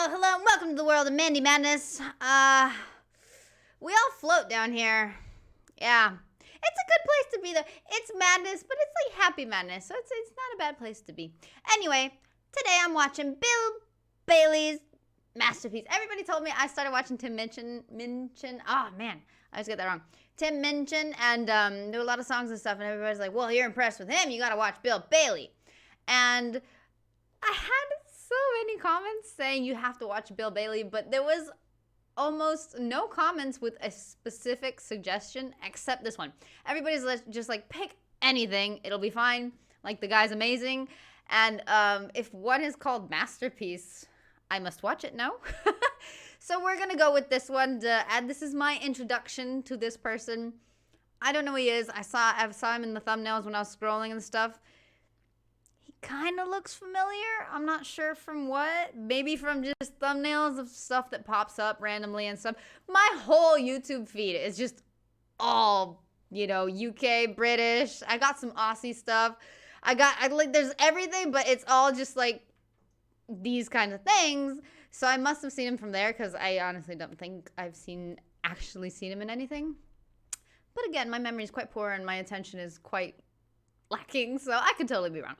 hello, and welcome to the world of Mandy Madness. We all float down here. Yeah. It's a good place to be, though. It's madness, but it's like happy madness, so it's not a bad place to be. Anyway, today I'm watching Bill Bailey's masterpiece. Everybody told me I started watching Tim Minchin. Oh, man, I always get that wrong. Tim Minchin, and there were a lot of songs and stuff, and everybody's like, well, you're impressed with him, you gotta watch Bill Bailey. And I had so many comments saying you have to watch Bill Bailey, but there was almost no comments with a specific suggestion except this one. Everybody's just like, pick anything, it'll be fine. Like, the guy's amazing. And if one is called Masterpiece, I must watch it, no? So we're gonna go with this one. This is my introduction to this person. I don't know who he is. I saw him in the thumbnails when I was scrolling and stuff. He kind of looks familiar. I'm not sure from what. Maybe from just thumbnails of stuff that pops up randomly and stuff. My whole YouTube feed is just all, you know, UK, British. I got some Aussie stuff. I like, there's everything, but it's all just like these kinds of things. So I must have seen him from there, because I honestly don't think I've actually seen him in anything. But again, my memory is quite poor and my attention is quite lacking, so I could totally be wrong.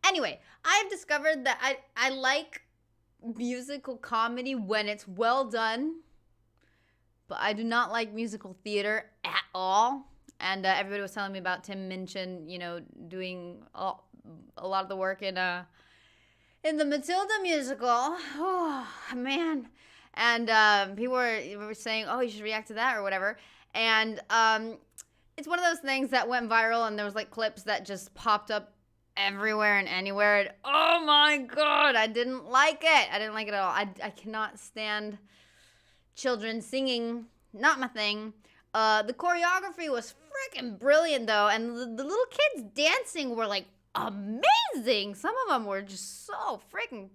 Anyway, I've discovered that I like musical comedy when it's well done, but I do not like musical theater at all. And everybody was telling me about Tim Minchin, you know, doing a lot of the work in the Matilda musical. Oh, man. And people were saying, oh, you should react to that or whatever. And it's one of those things that went viral, and there was like clips that just popped up everywhere and anywhere. And, oh my God, I didn't like it. I didn't like it at all. I cannot stand children singing. Not my thing. The choreography was freaking brilliant, though. And the little kids dancing were like amazing. Some of them were just so freaking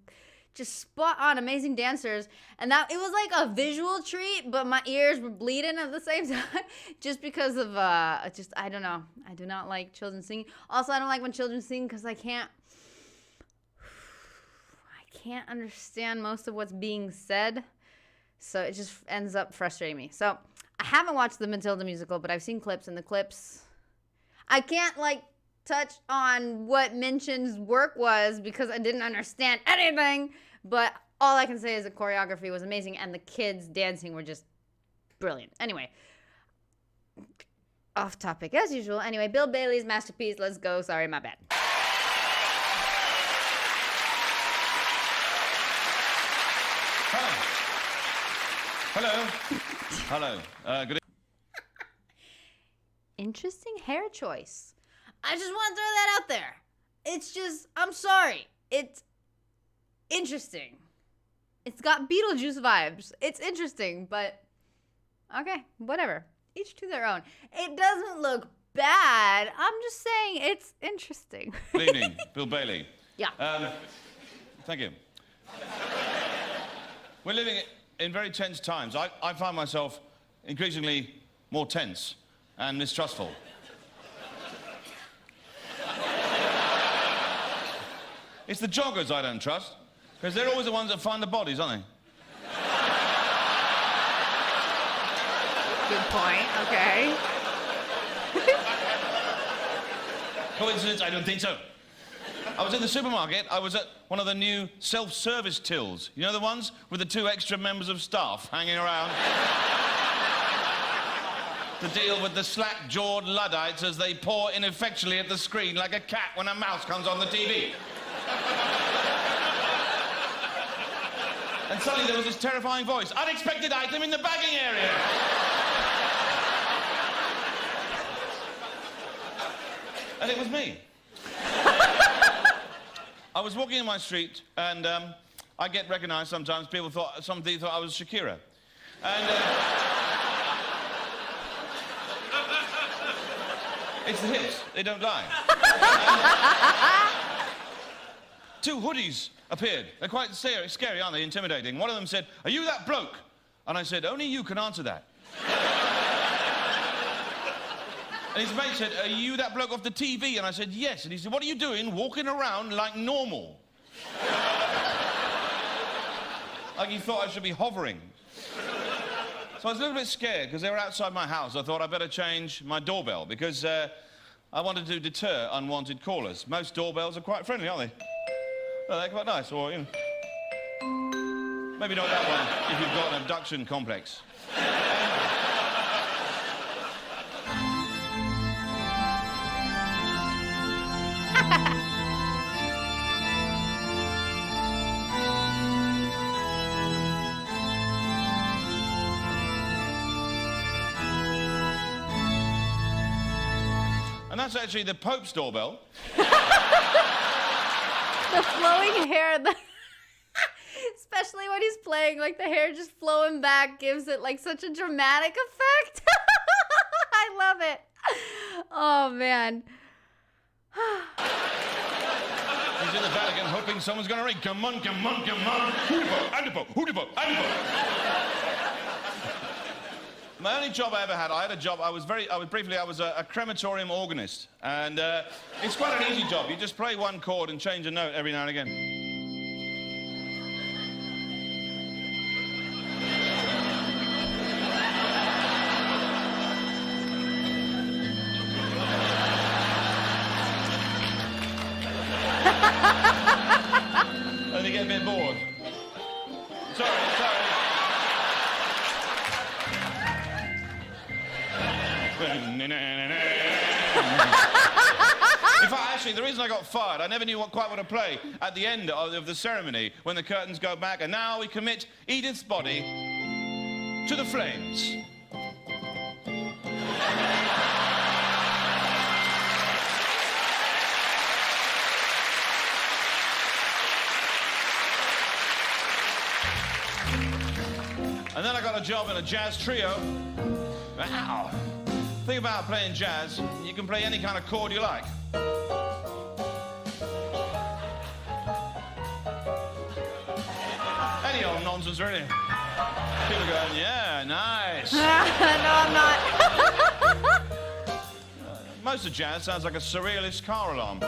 just spot on, amazing dancers. And that it was like a visual treat, but my ears were bleeding at the same time just because of I don't know. I do not like children singing. Also, I don't like when children sing because I can't understand most of what's being said. So it just ends up frustrating me. So I haven't watched the Matilda musical, but I've seen clips, and the clips, I can't like touch on what Minchin's work was because I didn't understand anything, but all I can say is the choreography was amazing and the kids dancing were just brilliant. Anyway, off topic as usual. Anyway, Bill Bailey's masterpiece. Let's go. Sorry, my bad. Hello. Hello. Good. Interesting hair choice. I just want to throw that out there. It's just, I'm sorry. It's interesting. It's got Beetlejuice vibes. It's interesting, but okay, whatever. Each to their own. It doesn't look bad. I'm just saying it's interesting. Good evening, Bill Bailey. Yeah. Thank you. We're living in very tense times. I find myself increasingly more tense and mistrustful. It's the joggers I don't trust, because they're always the ones that find the bodies, aren't they? Good point, okay. Coincidence? I don't think so. I was in the supermarket. I was at one of the new self-service tills. You know, the ones with the 2 extra members of staff hanging around to deal with the slack-jawed Luddites as they paw ineffectually at the screen like a cat when a mouse comes on the TV. And suddenly there was this terrifying voice. Unexpected item in the bagging area. And it was me. I was walking in my street, and I get recognised sometimes. Somebody thought I was Shakira. And it's the hips. They don't lie. 2 hoodies appeared. They're quite scary, aren't they? Intimidating. One of them said, "Are you that bloke?" And I said, "Only you can answer that." And his mate said, "Are you that bloke off the TV?" And I said, "Yes." And he said, "What are you doing walking around like normal?" like he thought I should be hovering. So I was a little bit scared because they were outside my house. I thought I'd better change my doorbell because I wanted to deter unwanted callers. Most doorbells are quite friendly, aren't they? Well, they're quite nice, or, you know... Maybe not that one, if you've got an abduction complex. And that's actually the Pope's doorbell. The flowing hair, especially when he's playing, like the hair just flowing back gives it like such a dramatic effect. I love it. Oh, man. He's in the Vatican hoping someone's going to ring. Come on, come on, come on. Who the Pope? Who the Pope? Who the Pope? My only job I ever had, I was a crematorium organist. And it's quite an easy job. You just play one chord and change a note every now and again. And you get a bit bored. Sorry. In fact, actually, the reason I got fired, I never knew quite what to play at the end of the ceremony when the curtains go back, and now we commit Edith's body to the flames. And then I got a job in a jazz trio. Wow. The thing about playing jazz, you can play any kind of chord you like. Any old nonsense, really. People going, yeah, nice. No, I'm not. Most of jazz sounds like a surrealist car alarm.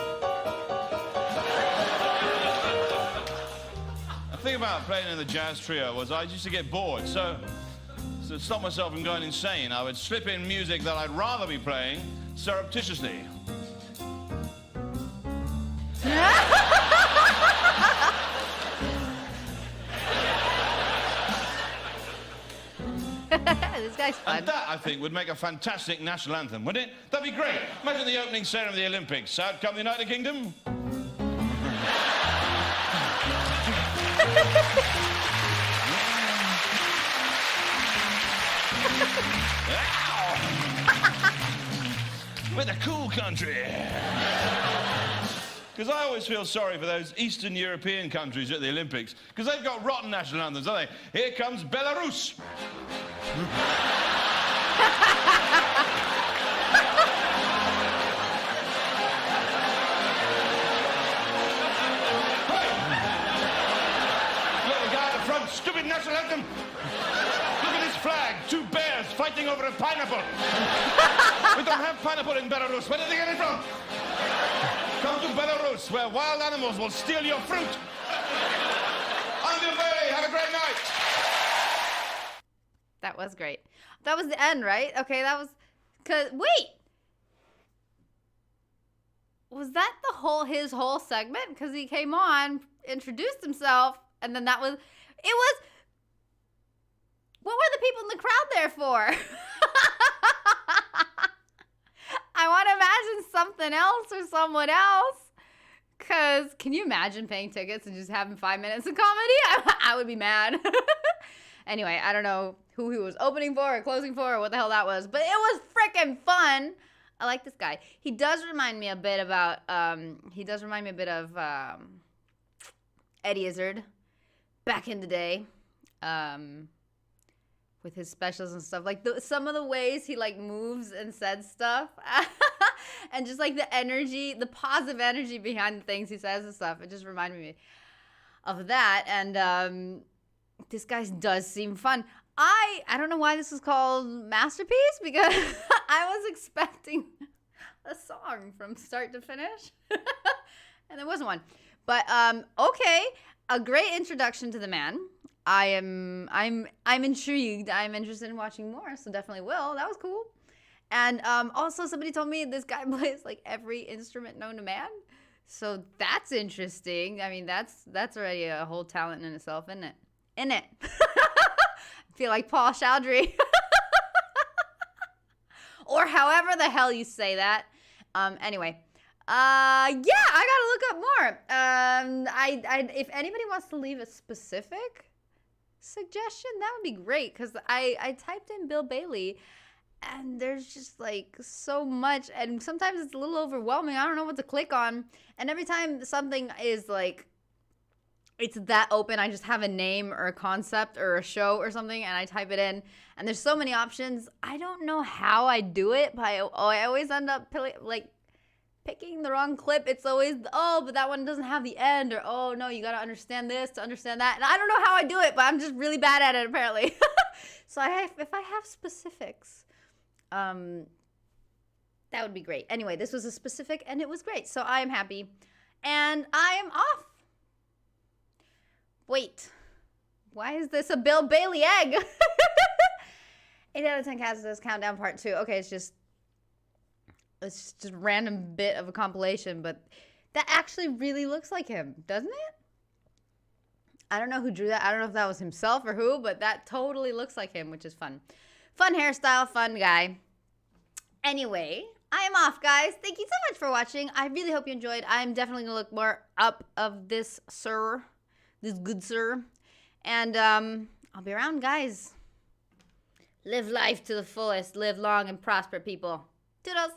The thing about playing in the jazz trio was I used to get bored, so to stop myself from going insane, I would slip in music that I'd rather be playing surreptitiously. This guy's fun. And that, I think, would make a fantastic national anthem, wouldn't it? That'd be great. Imagine the opening ceremony of the Olympics. Out come the United Kingdom. We're the cool country. Because I always feel sorry for those Eastern European countries at the Olympics, because they've got rotten national anthems, don't they? Here comes Belarus. Look, the guy at the front, stupid national anthem. Look at this flag, two bears fighting over a pineapple. We don't have pineapple in Belarus. Where did they get it from? Come to Belarus, where wild animals will steal your fruit. On your way. Have a great night. That was great. That was the end, right? Okay, that was... Wait! Was that his whole segment? Because he came on, introduced himself, and then that was... It was... What were the people in the crowd there for? I want to imagine something else or someone else. Because can you imagine paying tickets and just having 5 minutes of comedy? I would be mad. Anyway, I don't know who he was opening for or closing for or what the hell that was. But it was freaking fun. I like this guy. He does remind me a bit about, Eddie Izzard back in the day. With his specials and stuff, like some of the ways he like moves and says stuff, and just like the energy, the positive energy behind the things he says and stuff. It just reminded me of that. And this guy does seem fun. I don't know why this is called Masterpiece, because I was expecting a song from start to finish, and there wasn't one. But okay, a great introduction to the man. I'm intrigued. I'm interested in watching more, so definitely will. That was cool. And also somebody told me this guy plays like every instrument known to man. So that's interesting. I mean, that's already a whole talent in itself, isn't it? I feel like Paul Chowdhury. Or however the hell you say that. Anyway. Yeah, I gotta look up more. If anybody wants to leave a specific suggestion, that would be great. Because I typed in Bill Bailey, and there's just like so much, and sometimes it's a little overwhelming. I don't know what to click on. And every time something is like, it's that open, I just have a name or a concept or a show or something, and I type it in, and there's so many options. I don't know how I do it, but I always end up like picking the wrong clip. It's always, oh, but that one doesn't have the end, or oh no, you gotta understand this to understand that. And I don't know how I do it, but I'm just really bad at it apparently. So if I have specifics, that would be great. Anyway, this was a specific and it was great. So I am happy. And I am off. Wait. Why is this a Bill Bailey egg? 8 out of 10 cats says countdown part 2. Okay, it's just a random bit of a compilation, but that actually really looks like him, doesn't it? I don't know who drew that. I don't know if that was himself or who, but that totally looks like him, which is fun. Fun hairstyle, fun guy. Anyway, I am off, guys. Thank you so much for watching. I really hope you enjoyed. I'm definitely going to look more up of this good sir. And I'll be around, guys. Live life to the fullest. Live long and prosper, people. Toodles.